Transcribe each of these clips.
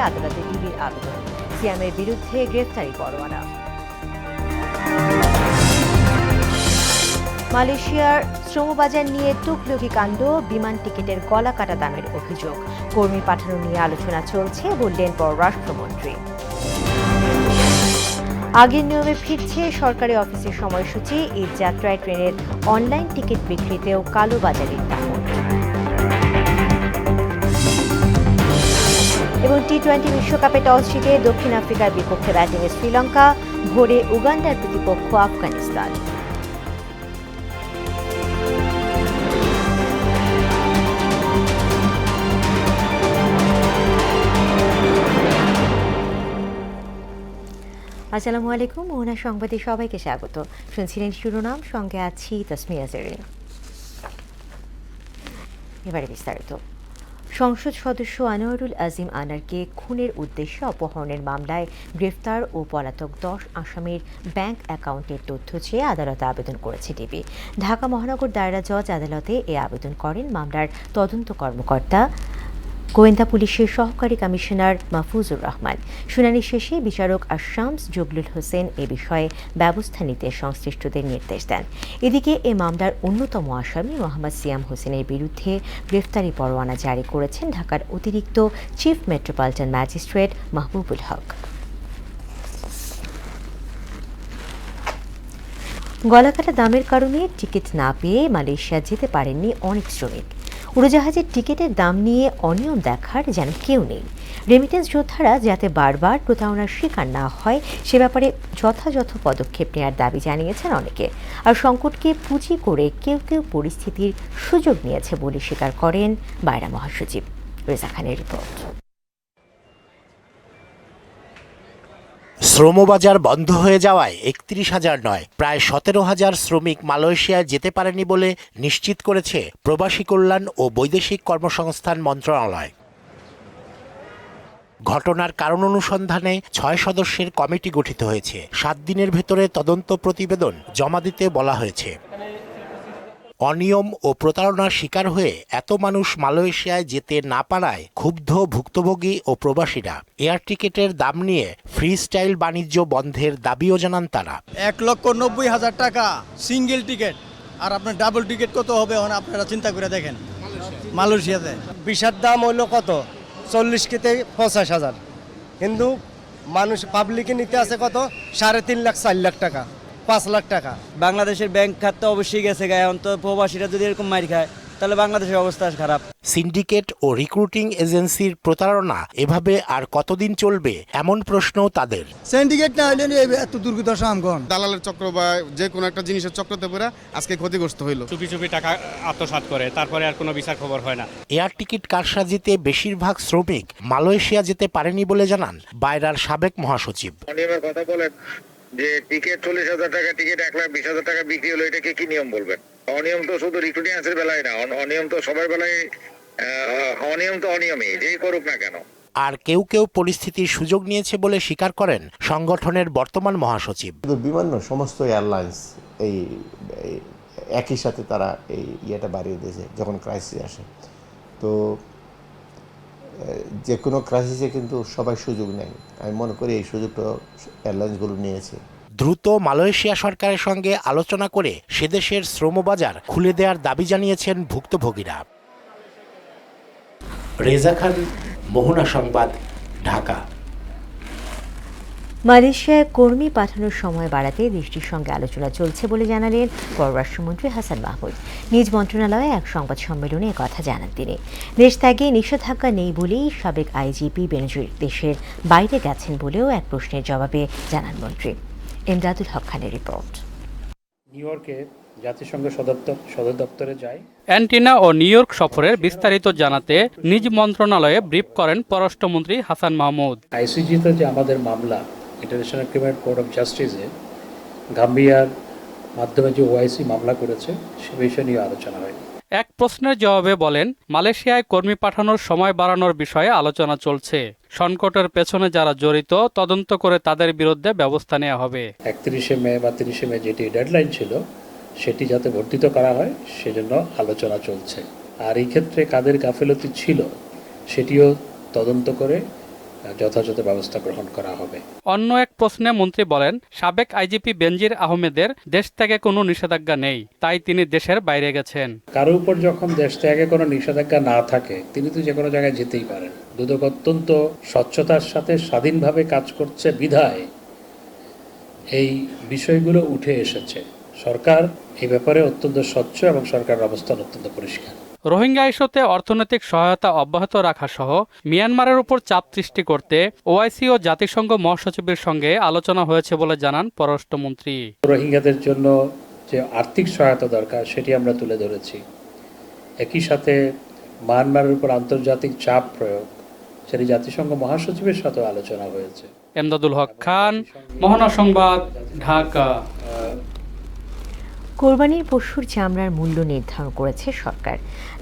আদালতে ডিবির আবেদন, সিয়ামের বিরুদ্ধে গ্রেফতারি পরোয়ানা। মালয়েশিয়ার শ্রমবাজার নিয়ে তুগলকি কাণ্ড, বিমান টিকিটের গলা কাটা দামের অভিযোগ, কর্মী পাঠানো নিয়ে আলোচনা চলছে বললেন পররাষ্ট্রমন্ত্রী। আগের নিয়মে ফিরছে সরকারি অফিসের সময়সূচি, ঈদ যাত্রায় ট্রেনের অনলাইন টিকিট বিক্রিতেও কালোবাজারির দাপট। এবং টি-20 বিশ্বকাপে টস জিতে দক্ষিণ আফ্রিকার বিপক্ষে ব্যাটিংয়ে শ্রীলঙ্কা, ভোরে উগান্ডার প্রতিপক্ষ আফগানিস্তান। আসসালামু আলাইকুম, মোহনা সংবাদে সবাইকে স্বাগত। শুনছিলেন শিরোনাম, সঙ্গে আছি তাসমিয়া জেরিন। এবারে বিস্তারিত। সংসদ সদস্য আনোয়ারুল আজিম আনারকে খুনের উদ্দেশ্যে অপহরণের মামলায় গ্রেফতার ও পলাতক 10 আসামির ব্যাংক অ্যাকাউন্টের তথ্য চেয়ে আদালতে আবেদন করেছে ডিবি। ঢাকা মহানগর দায়রা জজ আদালতে এ আবেদন করেন মামলার তদন্ত কর্মকর্তা গোয়েন্দা পুলিশের সহকারী কমিশনার মাহফুজুর রহমান। শুনানি শেষে বিচারক আশামস জগলুল হোসেন এ বিষয়ে ব্যবস্থা নিতে সংশ্লিষ্টদের নির্দেশ দেন। এদিকে এ মামলার অন্যতম আসামি মোহাম্মদ সিয়াম হোসেনের বিরুদ্ধে গ্রেফতারি পরোয়ানা জারি করেছেন ঢাকার অতিরিক্ত চিফ মেট্রোপলিটন ম্যাজিস্ট্রেট মাহবুবুল হক। গলাকাটা দামের কারণে টিকিট না পেয়ে মালয়েশিয়া যেতে পারেননি অনেক শ্রমিক। উড়োজাহাজের টিকিটের দাম নিয়ে অনিয়ম দেখার যেন কেউ নেই। রেমিটেন্স যোদ্ধারা যাতে বারবার প্রতারণার শিকার না হয় সে ব্যাপারে যথাযথ পদক্ষেপ নেওয়ার দাবি জানিয়েছেন অনেকে। আর সংকটকে পুঁজি করে কেউ কেউ পরিস্থিতির সুযোগ নিয়েছে বলে স্বীকার করেন বাইরা মহাসচিব। রেজা খানের রিপোর্ট। শ্রমবাজার বন্ধ হয়ে যাওয়ায় ৩১,০০০ নয়, প্রায় ১৭,০০০ শ্রমিক মালয়েশিয়ায় যেতে পারেনি বলে নিশ্চিত করেছে প্রবাসী কল্যাণ ও বৈদেশিক কর্মসংস্থান মন্ত্রণালয়। ঘটনার কারণ অনুসন্ধানে ৬ সদস্যের কমিটি গঠিত হয়েছে। ৭ দিনের ভেতরে তদন্ত প্রতিবেদন জমা দিতে বলা হয়েছে। অনিয়ম ও প্রতারণার শিকার হয়ে এত মানুষ মালয়েশিয়ায় যেতে না পারায় ক্ষুব্ধ ভুক্তভোগী ও প্রবাসীরা। এয়ার টিকিটের দাম নিয়ে ফ্রি স্টাইল বাণিজ্য বন্ধের দাবিও জানান তারা। ১,৯০,০০০ টাকা সিঙ্গেল টিকিট, আর আপনার ডাবল টিকিট কত হবে আপনারা চিন্তা করে দেখেন। মালয়েশিয়াতে ভিসার দাম হইলো কত 40 থেকে 50,000, কিন্তু মানুষ পাবলিকে নিতে আছে কত 3.5 লাখ 4 লাখ টাকা, 5 লাখ টাকা। বাংলাদেশের ব্যাংক খাত তো অবশ্যই গেছে গায়ে, এখন তো প্রবাসীরা যদি এরকম মার খায় তাহলে বাংলাদেশের অবস্থা খারাপ। সিন্ডিকেট ও রিক্রুটিং এজেন্সির প্রতারণা এভাবে আর কতদিন চলবে এমন প্রশ্নও তাদের। সিন্ডিকেট না হইলে এত দুর্গদশা আমগণ। দালালের চক্র বা যে কোনো একটা জিনিসের চক্রতে পড়ে আজকে ক্ষতিগ্রস্ত হইল। চুপি চুপি টাকা আত্মসাৎ করে, তারপরে আর কোনো বিচার খবর হয় না। এয়ার টিকিট কারসাজিতে বেশিরভাগ শ্রমিক মালয়েশিয়া যেতে পারেনি বলে জানান বাইরার সাবেক মহাসচিব। অনিয়মের কথা বলেন যে টিকিট 40,000 টাকা টিকিট 1,20,000 টাকা বিক্রি হলো, এটাকে কি নিয়ম বলবেন? অনিয়ম তো শুধু রিক্রুটিং এজেন্সির বেলায় না, অনিয়ম তো সবার বেলায়। অনিয়ম তো অনিয়মই, যেই করুক না কেন। আর কেউ কেউ পরিস্থিতির সুযোগ নিয়েছে বলে স্বীকার করেন সংগঠনের বর্তমান মহাসচিব। বিমান সমস্ত এয়ারলাইন্স এই একই সাথে তারা এই ইয়েটা বাড়িয়ে দিয়েছে যখন ক্রাইসিস আসে। তো যে কোনো ক্রাইসিসে কিন্তু সবাই সুযোগ নেয়। আমি মনে করি এই সুযোগটা এয়ারলাইন্সগুলো নিয়েছে। দ্রুত মালয়েশিয়া সরকারের সঙ্গে আলোচনা করে সেদেশের শ্রমবাজার খুলে দেওয়ার দাবি জানিয়েছেন ভুক্তভোগীরা। রেজা খান, মোহনা সংবাদ, ঢাকা। মালয়েশিয়ায় কর্মী পাঠানোর সময় বাড়াতে দেশটির সঙ্গে আলোচনা চলছে বলে জানালেন পররাষ্ট্রমন্ত্রী হাসান মাহমুদ। নিজ মন্ত্রণালয়ে এক সংবাদ সম্মেলনে কথা জানান তিনি। দেশ ত্যাগে নিষেধাজ্ঞা নেই বলেই সাবেক আইজিপি বেনজির দেশের বাইরে গেছেন বলেও এক প্রশ্নের জবাবে জানান মন্ত্রী। এমদাদুল হক খানের রিপোর্ট। নিউ ইয়র্কে জাতিসংঘ সদর দপ্তরে যায়। অ্যান্টিনা ও নিউ ইয়র্ক সফরের বিস্তারিত জানাতে নিজ মন্ত্রণালয়ে ব্রিফ করেন পররাষ্ট্রমন্ত্রী হাসান মাহমুদ। আইসিজিতে যে আমাদের মামলা ইন্টারন্যাশনাল ক্রিমিনাল কোর্ট অফ জাস্টিসে গাম্বিয়ার মাধ্যমে যে ওআইসি মামলা করেছে সে বিষয় নিয়ে আলোচনা হয়। এক প্রশ্নের জবাবে বলেন, মালয়েশিয়ায় কর্মী পাঠানোর সময় বাড়ানোর বিষয়ে আলোচনা চলছে। সংকটের পেছনে যারা জড়িত তদন্ত করে তাদের বিরুদ্ধে ব্যবস্থা নেওয়া হবে। 31শে মে বা 30শে মে যেটি ডেডলাইন ছিল সেটি যাতে বর্ধিত করা হয় সেজন্য আলোচনা চলছে। আর এই ক্ষেত্রে কাদের গাফিলতি ছিল সেটিও তদন্ত করে যথাযথ ব্যবস্থা গ্রহণ করা হবে। অন্য এক প্রশ্নে মন্ত্রী বলেন, সাবেক আইজিপি বেনজির আহমেদের দেশ থেকে কোনো নিষেধাজ্ঞা নেই, তাই তিনি দেশের বাইরে গেছেন। কারো উপর যখন দেশ ত্যাগে কোনো নিষেধাজ্ঞা না থাকে তিনি তো যে কোনো জায়গায় যেতেই পারেন। দুদক অত্যন্ত স্বচ্ছতার সাথে স্বাধীনভাবে কাজ করছে বিধায় এই বিষয়গুলো উঠে এসেছে। সরকার এই ব্যাপারে অত্যন্ত স্বচ্ছ এবং সরকারের অবস্থান অত্যন্ত পরিষ্কার। রোহিঙ্গা ইস্যুতে অর্থনৈতিক সহায়তা অব্যাহত রাখা সহ মিয়ানমারের উপর চাপ সৃষ্টি করতে ওআইসি ও জাতিসংঘ মহাসচিবের সঙ্গে আলোচনা হয়েছে বলে জানান পররাষ্ট্রমন্ত্রী। রোহিঙ্গাদের জন্য যে আর্থিক সহায়তা দরকার সেটি আমরা তুলে ধরেছি। একই সাথে মিয়ানমারের উপর আন্তর্জাতিক চাপ প্রয়োগ সেটি জাতিসংঘ মহাসচিবের সাথে আলোচনা হয়েছে। এমদাদুল হক খান, মোহনা সংবাদ, ঢাকা। কোরবানির পশুর চামড়ার মূল্য নির্ধারণ করেছে সরকার।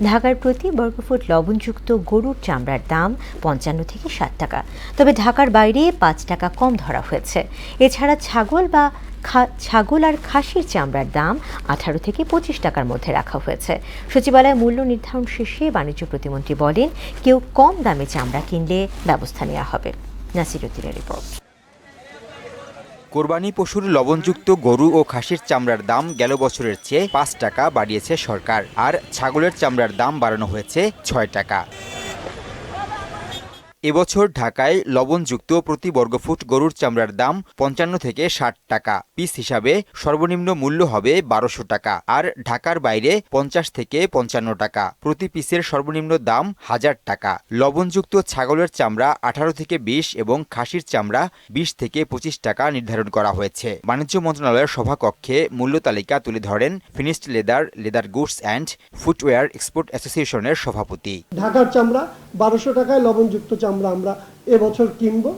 ঢাকার প্রতি বর্গফুট লবণযুক্ত গরুর চামড়ার দাম 55 থেকে 60 টাকা, তবে ঢাকার বাইরে 5 টাকা কম ধরা হয়েছে। এছাড়া ছাগল আর খাসির চামড়ার দাম 18 থেকে 25 টাকার মধ্যে রাখা হয়েছে। সচিবালয়ে মূল্য নির্ধারণ শেষে বাণিজ্য প্রতিমন্ত্রী বলেন, কেউ কম দামে চামড়া কিনলে ব্যবস্থা নেওয়া হবে। নাসিরুদ্দিনের রিপোর্ট। কোরবানি পশুর লবণযুক্ত গরু ও খাসির চামড়ার দাম গেল বছরের চেয়ে 5 টাকা বাড়িয়েছে সরকার, আর ছাগলের চামড়ার দাম বাড়ানো হয়েছে 6 টাকা। এবছর ঢাকায় লবণযুক্ত প্রতি বর্গফুট গরুর চামড়ার দাম 55 থেকে 60 টাকা পিস হিসাবে সর্বনিম্ন মূল্য হবে 1200 টাকা, আর ঢাকার বাইরে 50 থেকে 55 টাকা প্রতি পিসের সর্বনিম্ন দাম 1000 টাকা। লবণযুক্ত ছাগলের চামড়া 18 থেকে 20 এবং খাসির চামড়া 20 থেকে 25 টাকা নির্ধারণ করা হয়েছে। বাণিজ্য মন্ত্রণালয়ের সভাকক্ষে মূল্য তালিকা তুলে ধরেন finished leather goods and footwear export অ্যাসোসিয়েশনের সভাপতি। ঢাকার চামড়া 1200 টাকায় লবণযুক্ত চামড়া আমরা এবছর কিনবো।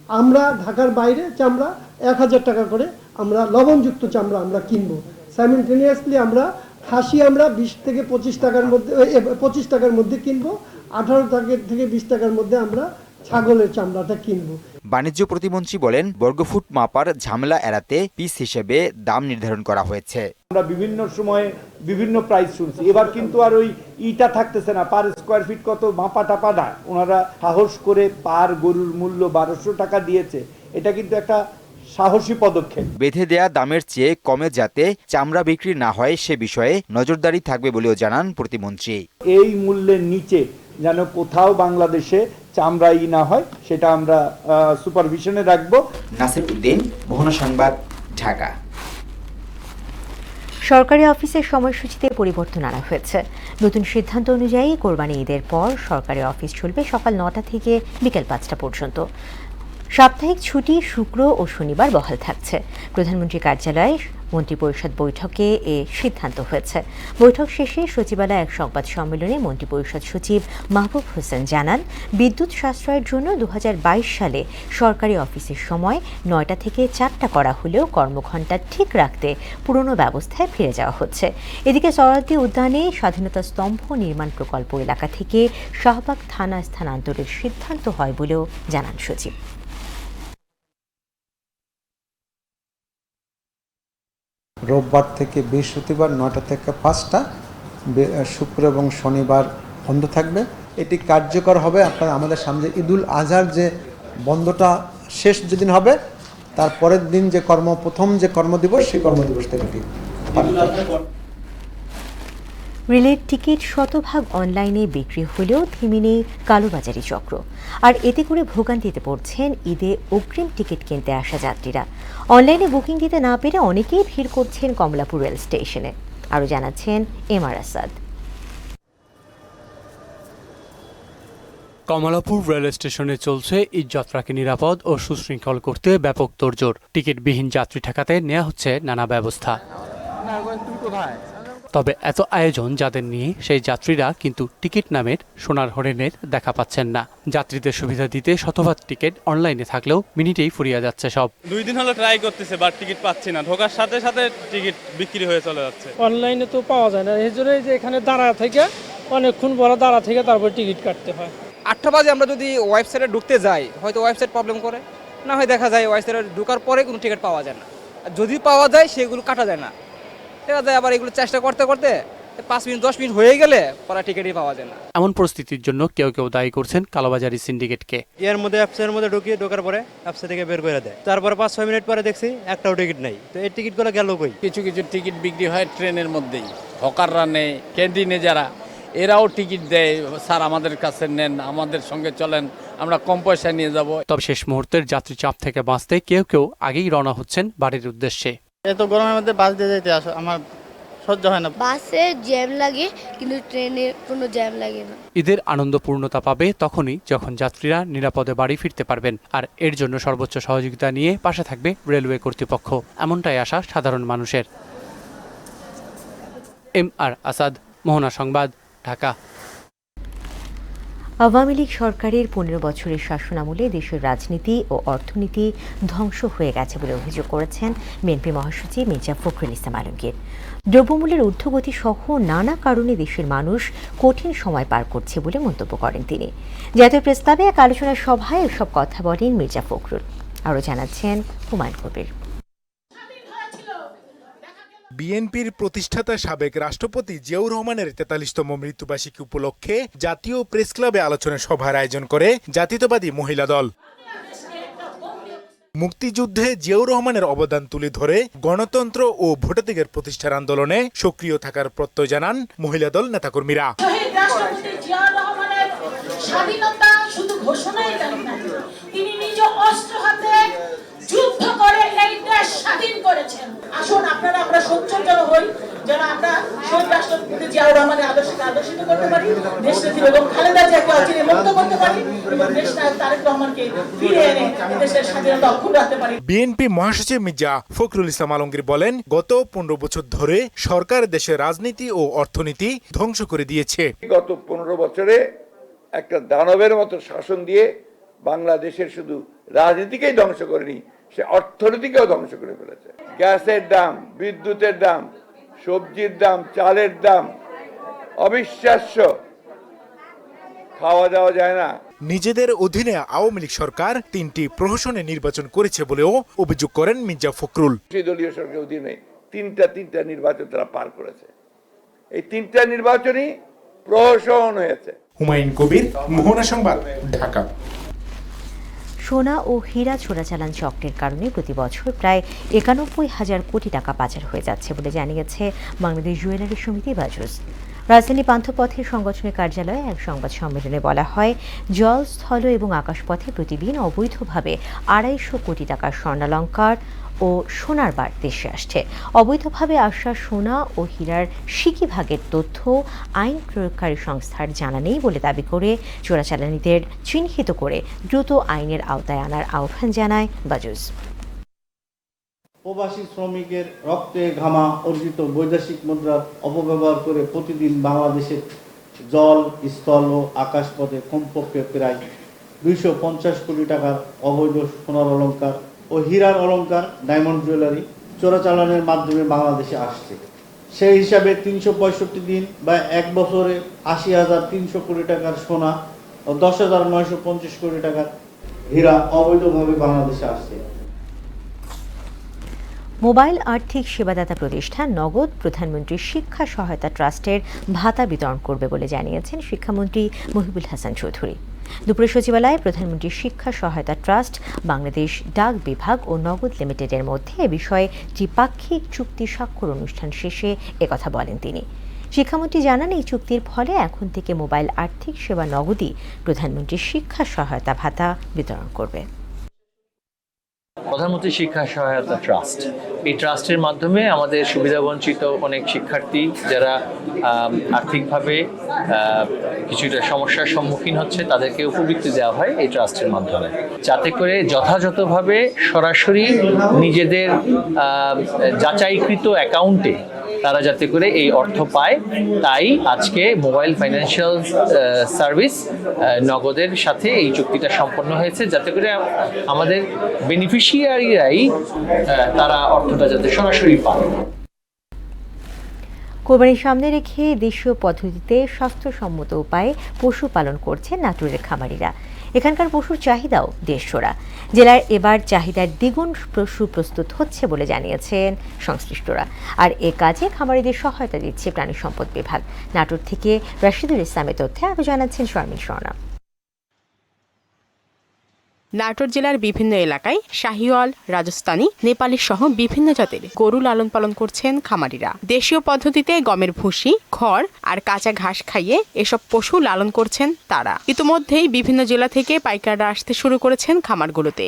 আমরা ঢাকার বাইরে চামড়া 1000 টাকা করে আমরা লবণযুক্ত চামড়া আমরা কিনবো। সাইমেলটেনিয়াসলি আমরা খাসি আমরা 20 থেকে 25 টাকার মধ্যে কিনবো। 18 টাকা থেকে 20 টাকার মধ্যে আমরা ছাগলের চামড়াটা কিনবো। বাণিজ্য প্রতিমন্ত্রী বলেন, বর্গফুট মাপার ঝামেলা এড়াতে পিস হিসেবে দাম নির্ধারণ করা হয়েছে। আমরা বিভিন্ন সময়ে বিভিন্ন প্রাইস শুনছি, এবার কিন্তু আর ওই ইটা থাকতেছে না, পার স্কোয়ার ফিট কত মাপা টাপা না, ওনারা সাহস করে পার গরুর মূল্য 1200 টাকা দিয়েছে। এটা কিন্তু একটা সাহসী পদক্ষেপ। বেঁধে দেয়া দামের চেয়ে কমে যাতে চামড়া বিক্রি না হয় সে বিষয়ে নজরদারি থাকবে বলেও জানান প্রতিমন্ত্রী। এই মূল্যের নিচে যেন কোথাও বাংলাদেশে চামড়াই না হয় সেটা আমরা সুপারভিশনে রাখবো। নাসিরউদ্দিন, মোহনা সংবাদ, ঢাকা। সরকারি অফিসের সময়সূচিতে পরিবর্তন আনা হয়েছে। নতুন সিদ্ধান্ত অনুযায়ী কোরবানি ঈদের পর সরকারি অফিস চলবে সকাল 9টা থেকে বিকেল 5টা পর্যন্ত। সাপ্তাহিক ছুটি শুক্র ও শনিবার বহাল থাকছে। প্রধানমন্ত্রী কার্যালয়ে মন্ত্রিপরিষদ বৈঠকে এ সিদ্ধান্ত হয়েছে। বৈঠক শেষে সচিবালয়ে এক সংবাদ সম্মেলনে মন্ত্রিপরিষদ সচিব মাহবুব হোসেন জানান, বিদ্যুৎ সাশ্রয়ের জন্য 2022 সালে সরকারি অফিসের সময় 9টা থেকে 4টা করা হলেও কর্মঘণ্টা ঠিক রাখতে পুরনো ব্যবস্থায় ফিরে যাওয়া হচ্ছে। এদিকে সরারদি উদ্যানে স্বাধীনতা স্তম্ভ নির্মাণ প্রকল্প এলাকা থেকে শাহবাগ থানা স্থানান্তরের সিদ্ধান্ত হয় বলেও জানান সচিব। রোববার থেকে বৃহস্পতিবার 9টা থেকে 5টা, শুক্র এবং শনিবার বন্ধ থাকবে। এটি কার্যকর হবে আমাদের সামনে ঈদুল আজহার যে বন্ধটা শেষ যেদিন হবে তার পরের দিন যে প্রথম যে কর্মদিবস সেই কর্মদিবস থেকে এটি। রেলের টিকিট শতভাগ অনলাইনে বিক্রি হলেও থেমে নেই কালোবাজারি চক্র, আর এতে করে ভোগান্তিতে পড়ছেন ঈদে অগ্রিম টিকিট কিনতে আসা যাত্রীরা। অনলাইনে বুকিং দিতে না পেরে অনেকেই ভিড় করছেন কমলাপুর রেল স্টেশনে। আরও জানাচ্ছেন এমআর আসাদ। কমলাপুর রেল স্টেশনে চলছে ঈদ যাত্রাকে নিরাপদ ও সুশৃঙ্খল করতে ব্যাপক তোড়জোড়। টিকিটবিহীন যাত্রী ঠেকাতে নেওয়া হচ্ছে নানা ব্যবস্থা। তবে এত আয়োজন যাদের নিয়ে সেই যাত্রীরা কিন্তু টিকিট নামের সোনার হরিণের দেখা পাচ্ছেন না। যাত্রীদের সুবিধা দিতে শতভাগ টিকিট অনলাইনে থাকলেও মিনিটেই ফুরিয়ে যাচ্ছে সব। 2 দিন হলো ট্রাই করতেছে, বাট টিকিট পাচ্ছি না। ঢোকার সাথে সাথে টিকিট বিক্রি হয়ে চলে যাচ্ছে। অনলাইনে তো পাওয়া যায় না, এই জন্যই যে এখানে দাঁড়া থেকে অনেকক্ষণ বড় দাঁড়া থেকে তারপর টিকিট কাটতে হয়। 8টা বাজে আমরা যদি ওয়েবসাইটে ঢুকতে যাই, হয়তো ওয়েবসাইট প্রবলেম করে, না হয় দেখা যায় ওয়েবসাইটে ঢোকার পরে কোনো টিকিট পাওয়া যায় না। আর যদি পাওয়া যায় সেগুলো কাটা যায় না, দেখা যায় আবার এগুলো চেষ্টা করতে করতে 5 মিনিট 10 মিনিট হয়ে গেলে পরে টিকিটই পাওয়া যায় না। এমন পরিস্থিতির জন্য কেউ কেউ দায়ী করছেন কালোবাজারি সিন্ডিকেটকে। এর মধ্যে অ্যাপসের মধ্যে ঢোকার পরে অ্যাপস থেকে বের করে দেয়, তারপরে 5-6 মিনিট পরে দেখছি একটাও টিকিট নাই। তো এই টিকিটগুলো গেল কই? কিছু কিছু টিকিট বিক্রি হয় ট্রেনের মধ্যেই, হকাররা নেই, ক্যান্টিনে যারা এরাও টিকিট দেয়, স্যার আমাদের কাছে নেন, আমাদের সঙ্গে চলেন, আমরা কম পয়সা নিয়ে যাব। তবে শেষ মুহূর্তের যাত্রী চাপ থেকে বাঁচতে কেউ কেউ আগেই রওনা হচ্ছেন বাড়ির উদ্দেশ্যে। এত গরমের মধ্যে বাস দিয়ে যেতে আমার সহ্য হয় না। বাসে জ্যাম লাগে কিন্তু ট্রেনে কোনো জ্যাম লাগে না। ঈদের আনন্দ পূর্ণতা পাবে তখনই যখন যাত্রীরা নিরাপদে বাড়ি ফিরতে পারবেন, আর এর জন্য সর্বোচ্চ সহযোগিতা নিয়ে পাশে থাকবে রেলওয়ে কর্তৃপক্ষ, এমনটাই আশা সাধারণ মানুষের। MR আসাদ, মোহনা সংবাদ, ঢাকা। আওয়ামী লীগ সরকারের 15 বছরের শাসনামলে দেশের রাজনীতি ও অর্থনীতি ধ্বংস হয়ে গেছে বলে অভিযোগ করেছেন বিএনপি মহাসচিব মির্জা ফখরুল ইসলাম আলমগীর। দ্রব্যমূল্যের ঊর্ধ্বগতি সহ নানা কারণে দেশের মানুষ কঠিন সময় পার করছে বলে মন্তব্য করেন তিনি। জাতীয় প্রেসক্লাবে এক আলোচনা সভায় এসব কথা বলেন মির্জা ফখরুল। আরও জানাচ্ছেন হুমায়ুন কবির। বিএনপির প্রতিষ্ঠাতা সাবেক রাষ্ট্রপতি জিয়াউর রহমানের 43তম মৃত্যুবার্ষিকী উপলক্ষে জাতীয় প্রেস ক্লাবে আলোচনা সভার আয়োজন করে জাতীয়তাবাদী মহিলা দল। মুক্তিযুদ্ধে জিয়াউর রহমানের অবদান তুলে ধরে গণতন্ত্র ও ভোটাধিকার প্রতিষ্ঠার আন্দোলনে সক্রিয় থাকার প্রত্যয় জানান মহিলা দল নেতাকর্মীরা। স্বাধীনতা শুধু ঘোষণাই দেন না, তিনি নিজ অস্ত্র হাতে যুদ্ধ করে এই দেশ স্বাধীন করেছেন। আসুন আপনারা আমরা সচ্চর হই, যেন আমরা শহীদ রাষ্ট্রপতি জিয়াউর রহমানের আদর্শকে আদর্শিত করতে পারি, দেশনেত্রী বেগম খালেদা জিয়াকে অচিরে মুক্ত করতে পারি এবং দেশনায়ক তারেক রহমানকে ফিরে এনে দেশের স্বাধীনতা অক্ষুণ্ণ রাখতে পারি। বিএনপি মহাসচিব মির্জা ফখরুল ইসলাম আলমগীর বলেন, গত 15 বছর ধরে সরকার দেশের রাজনীতি ও অর্থনীতি ধ্বংস করে দিয়েছে। গত 15 বছরে একটা দানবের মতো শাসন দিয়ে বাংলাদেশের শুধু রাজনীতিকেই ধ্বংস করেনি, সে অর্থনীতিকেও ধ্বংস করে ফেলেছে। গ্যাসের দাম, বিদ্যুতের দাম, সবজির দাম, চালের দাম অবিশ্বাস্য, খাওয়া দাওয়া যায় না। নিজেদের অধীনে আওয়ামী লীগ সরকার 3টি প্রহসনে নির্বাচন করেছে বলেও অভিযোগ করেন মির্জা ফখরুল। দলীয় সরকারের অধীনে তিনটা নির্বাচন তারা পার করেছে। এই 3টা নির্বাচনই প্রহসন হয়েছে। হুমায়ুন কবির, মোহনা সংবাদ, ঢাকা। সোনা ও হীরা চোরাচালান চক্রের কারণে প্রতি বছর প্রায় 91,000 কোটি টাকা পাচার হয়ে যাচ্ছে বলে জানিয়েছে বাংলাদেশ জুয়েলারি সমিতি বাজুস। রাজধানী পান্থপথের সংগঠনের কার্যালয়ে এক সংবাদ সম্মেলনে বলা হয়, জল, স্থল এবং আকাশপথে প্রতিদিন অবৈধভাবে 250 কোটি টাকার স্বর্ণালংকার ও সোনার বার দেশে আসছে। অবৈধভাবে আসা সোনা ও হীরার সিকিভাগের তথ্য আইন প্রয়োগকারী সংস্থার জানা নেই বলে দাবি করে চোরাচালানিদের চিহ্নিত করে দ্রুত আইনের আওতায় আনার আহ্বান জানায় বাজুস। প্রবাসী শ্রমিকের রক্তে ঘামা অর্জিত বৈদেশিক মুদ্রার অপব্যবহার করে প্রতিদিন বাংলাদেশের জল, স্থল ও আকাশপথে কমপক্ষে প্রায় 250 কোটি টাকার অবৈধ সোনার অলংকার ও হীরার অলংকার, ডায়মন্ড জুয়েলারি চোরাচালানের মাধ্যমে বাংলাদেশে আসছে। সেই হিসাবে 365 দিন বা 1 বছরে 80,300 কোটি টাকার সোনা ও 10,950 কোটি টাকার হীরা অবৈধভাবে বাংলাদেশে আসছে। মোবাইল আর্থিক সেবাদাতা প্রতিষ্ঠান নগদ প্রধানমন্ত্রী শিক্ষা সহায়তা ট্রাস্টের ভাতা বিতরণ করবে বলে জানিয়েছেন শিক্ষামন্ত্রী মহিবুল হাসান চৌধুরী। দুপুরে সচিবালয়ে প্রধানমন্ত্রী শিক্ষা সহায়তা ট্রাস্ট, বাংলাদেশ ডাক বিভাগ ও নগদ লিমিটেডের মধ্যে এ বিষয়ে দ্বিপাক্ষিক চুক্তি স্বাক্ষর অনুষ্ঠান শেষে একথা বলেন তিনি। শিক্ষামন্ত্রী জানান, এই চুক্তির ফলে এখন থেকে মোবাইল আর্থিক সেবা নগদই প্রধানমন্ত্রী শিক্ষা সহায়তা ভাতা বিতরণ করবে। প্রধানমন্ত্রী শিক্ষা সহায়তা ট্রাস্ট, এই ট্রাস্টের মাধ্যমে আমাদের সুবিধাবঞ্চিত অনেক শিক্ষার্থী যারা আর্থিকভাবে কিছুটা সমস্যার সম্মুখীন হচ্ছে তাদেরকে উপবৃত্তি দেওয়া হয় এই ট্রাস্টের মাধ্যমে, যাতে করে যথাযথভাবে সরাসরি নিজেদের যাচাইকৃত অ্যাকাউন্টে তারা যাতে করে এই অর্থ পায়। তাই আজকে মোবাইল ফাইন্যান্সিয়াল সার্ভিস নগদের সাথে এই চুক্তিটা সম্পন্ন হয়েছে, যাতে করে আমাদের বেনিফিশিয়ারিরাই তারা অর্থটা যাতে সরাসরি পায়। কোরবানির সামনে রেখে দেশীয় পদ্ধতিতে স্বাস্থ্যসম্মত উপায়ে পশুপালন করছে নাটোরের খামারিরা। এখানকার পশুর চাহিদাও দেশছোড়া। জেলার এবার চাহিদার দ্বিগুণ পশু প্রস্তুত হচ্ছে বলে জানিয়েছেন সংশ্লিষ্টরা। আর এ কাজে খামারিদের সহায়তা দিচ্ছে প্রাণী সম্পদ বিভাগ। নাটোর থেকে রাশিদুল ইসলামের তথ্যে আরও জানাচ্ছেন শারমিন স্বর্ণা। নাটোর জেলার বিভিন্ন এলাকায় শাহিওয়াল, রাজস্থানী, নেপালি সহ বিভিন্ন জাতের গরু লালন পালন করছেন খামারিরা। দেশীয় পদ্ধতিতে গমের ভুসি, খড় আর কাঁচা ঘাস খাইয়ে এসব পশু লালন করছেন তারা। ইতিমধ্যেই বিভিন্ন জেলা থেকে পাইকাররা আসতে শুরু করেছেন খামারগুলোতে।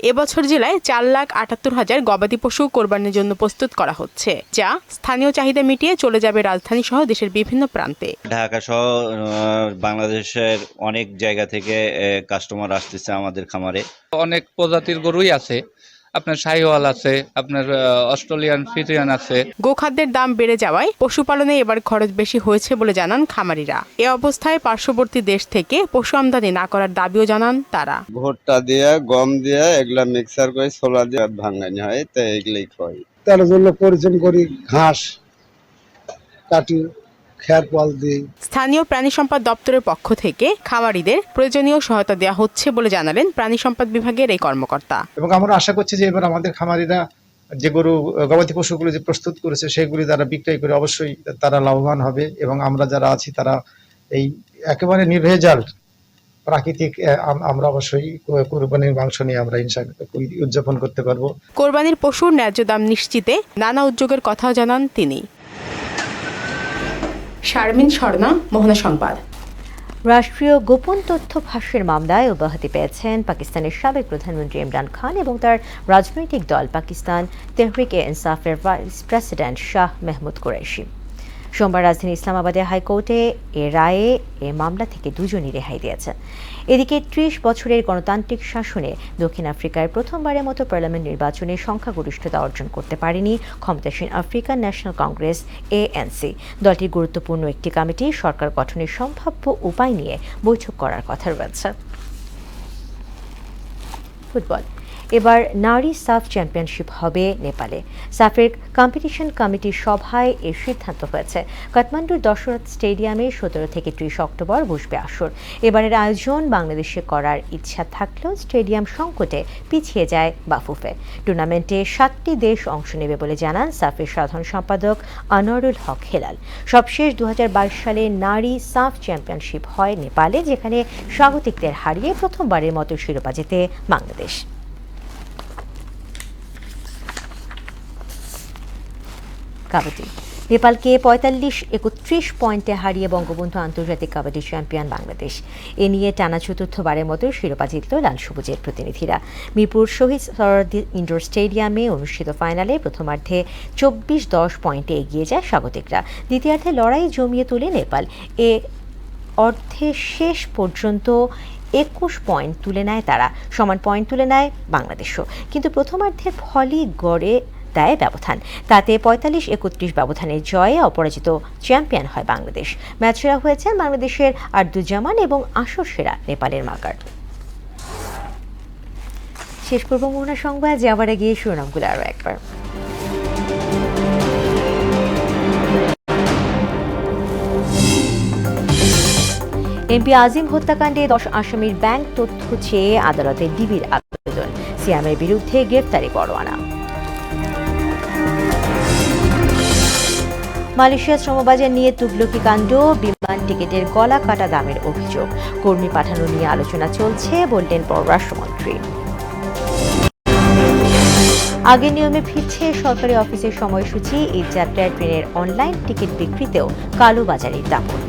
এবছর জেলায় 4,78,000 গবাদি পশু কোরবানির জন্য প্রস্তুত করা হচ্ছে, যা স্থানীয় চাহিদা মিটিয়ে চলে যাবে রাজধানী সহ দেশের বিভিন্ন প্রান্তে। ঢাকা সহ বাংলাদেশের অনেক জায়গা থেকে কাস্টমার আসতেছে আমাদের খামারে। অনেক প্রজাতির গরুই আছে, আপনার শাহিওয়াল আছে, আপনার অস্ট্রেলিয়ান ফ্রিজিয়ান আছে। গোখাদ্যের দাম বেড়ে যাওয়ায় পশুপালনে এবার খরচ বেশি হয়েছে বলে জানান খামারিরা। এ অবস্থায় পার্শ্ববর্তী দেশ থেকে পশু আমদানি না করার দাবিও জানান তারা। ভুট্টা দিয়ে, গম দিয়ে এগুলা মিক্সার করে ছোলা দিয়ে ভাঙানি হয়, তাই এগুলাই খাই। তার জন্য পরিশ্রম করি, ঘাস কাটি, স্থানীয় প্রাণী সম্পদ দপ্তরের পক্ষ থেকে খামারিদের প্রয়োজনীয় সহায়তা দেওয়া হচ্ছে বলে জানালেন প্রাণী সম্পদ বিভাগের এই কর্মকর্তা। এবং আমরা আশা করছি যে এবার আমাদের খামারিরা যে গবাদি পশুগুলো যে প্রস্তুত করেছে সেগুলি তারা বিক্রয় করে অবশ্যই তারা লাভবান হবে, এবং আমরা যারা আছি তারা এই একেবারে নির্ভেজাল প্রাকৃতিক আমরা অবশ্যই কোরবানির মাংস নিয়ে আমরা ইনশাআল্লাহ উদযাপন করতে পারবো। কোরবানির পশুর ন্যায্য দাম নিশ্চিতে নানা উদ্যোগের কথাও জানান তিনি। শারমিন স্বর্ণা, মোহনা সংবাদ। রাষ্ট্রীয় গোপন তথ্য ফাঁসের মামলায় অব্যাহতি পেয়েছেন পাকিস্তানের সাবেক প্রধানমন্ত্রী ইমরান খান এবং তার রাজনৈতিক দল পাকিস্তান তেহরিক-এ-ইনসাফের ভাইস প্রেসিডেন্ট শাহ মেহমুদ কুরেশি। সোমবার রাজধানী ইসলামাবাদে হাইকোর্টে রায়ে এ মামলা থেকে দুজনই রেহাই দিয়েছেন। এদিকে ৩০ বছরের গণতান্ত্রিক শাসনে দক্ষিণ আফ্রিকায় প্রথমবারের মতো পার্লামেন্ট নির্বাচনে সংখ্যাগরিষ্ঠতা অর্জন করতে পারেনি ক্ষমতাসীন আফ্রিকান ন্যাশনাল কংগ্রেস ANC। দলটির গুরুত্বপূর্ণ একটি কমিটি সরকার গঠনের সম্ভাব্য উপায় নিয়ে বৈঠক করার কথা রয়েছে। ফুটবল। এবার নারী সাফ চ্যাম্পিয়নশিপ হবে নেপালে। সাফের কম্পিটিশন কমিটির সভায় এর সিদ্ধান্ত হয়েছে। কাঠমান্ডুর দশরথ স্টেডিয়ামে 17 থেকে 30 অক্টোবর বসবে আসর। এবারের আয়োজন বাংলাদেশে করার ইচ্ছা থাকলেও স্টেডিয়াম সংকটে পিছিয়ে যায় বাফুফে। টুর্নামেন্টে 7টি দেশ অংশ নেবে বলে জানান সাফের সাধারণ সম্পাদক আনোয়ারুল হক হেলাল। সবশেষ 2022 সালে নারী সাফ চ্যাম্পিয়নশিপ হয় নেপালে, যেখানে স্বাগতিকদের হারিয়ে প্রথমবারের মতো শিরোপা জেতে বাংলাদেশ। কাবাডি। নেপালকে 45-31 পয়েন্টে হারিয়ে বঙ্গবন্ধু আন্তর্জাতিক কাবাডি চ্যাম্পিয়ন বাংলাদেশ। এ নিয়ে টানা চতুর্থবারের মতো শিরোপা জিতল লাল সবুজের প্রতিনিধিরা। মিরপুর শহীদ সরোয়ার্দী ইনডোর স্টেডিয়ামে অনুষ্ঠিত ফাইনালে প্রথমার্ধে 24-10 পয়েন্টে এগিয়ে যায় স্বাগতিকরা। দ্বিতীয়ার্ধে লড়াই জমিয়ে তোলে নেপাল। এ অর্ধে শেষ পর্যন্ত 21 পয়েন্ট তুলে নেয় তারা। সমান পয়েন্ট তুলে নেয় বাংলাদেশও, কিন্তু প্রথমার্ধের ফলই গড়ে দেয় ব্যবধান। তাতে 45-31 ব্যবধানের জয়ে অপরাজিত চ্যাম্পিয়ন হয় বাংলাদেশ। ম্যাচ সেরা হয়েছেন বাংলাদেশের আর্দুজ্জামান এবং আসর সেরা নেপালের মাকার। শেষ করব মোহনা সংবাদ, যাওয়ার আগে শিরোনামগুলো আরও একবার। এমপি আজিম হত্যাকাণ্ডে 10 আসামির ব্যাংক তথ্য চেয়ে আদালতে ডিবির আবেদন। সিয়ামের বিরুদ্ধে গ্রেফতারি পরোয়ানা। মালয়েশিয়া শ্রমবাজার নিয়ে তুগলকি কাণ্ড, বিমান টিকিটের গলা কাটা দামের অভিযোগ। কর্মী পাঠানো নিয়ে আলোচনা চলছে বললেন পররাষ্ট্রমন্ত্রী। আগের নিয়মে ফিরছে সরকারি অফিসের সময়সূচি। এই যাত্রায় ট্রেনের অনলাইন টিকিট বিক্রিতেও কালোবাজারির দাপট।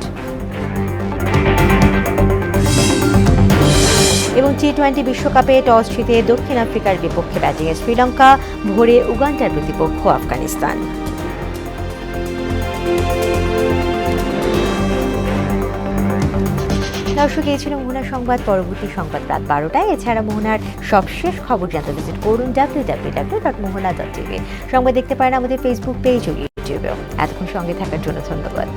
এবং টি-20 বিশ্বকাপে টস জিতে দক্ষিণ আফ্রিকার বিপক্ষে ব্যাটিংয়ে শ্রীলঙ্কা, ভোরে উগান্ডার প্রতিপক্ষ আফগানিস্তান। দর্শক, এই ছিল মোহনা সংবাদ। পরবর্তী সংবাদ রাত 12টায়। এছাড়া মোহনার সবশেষ খবর জানতে ভিজিট করুন www.mohana.tv। সংবাদ দেখতে পারেন আমাদের ফেসবুক পেজ ও ইউটিউবেও। এতক্ষণ সঙ্গে থাকার জন্য ধন্যবাদ।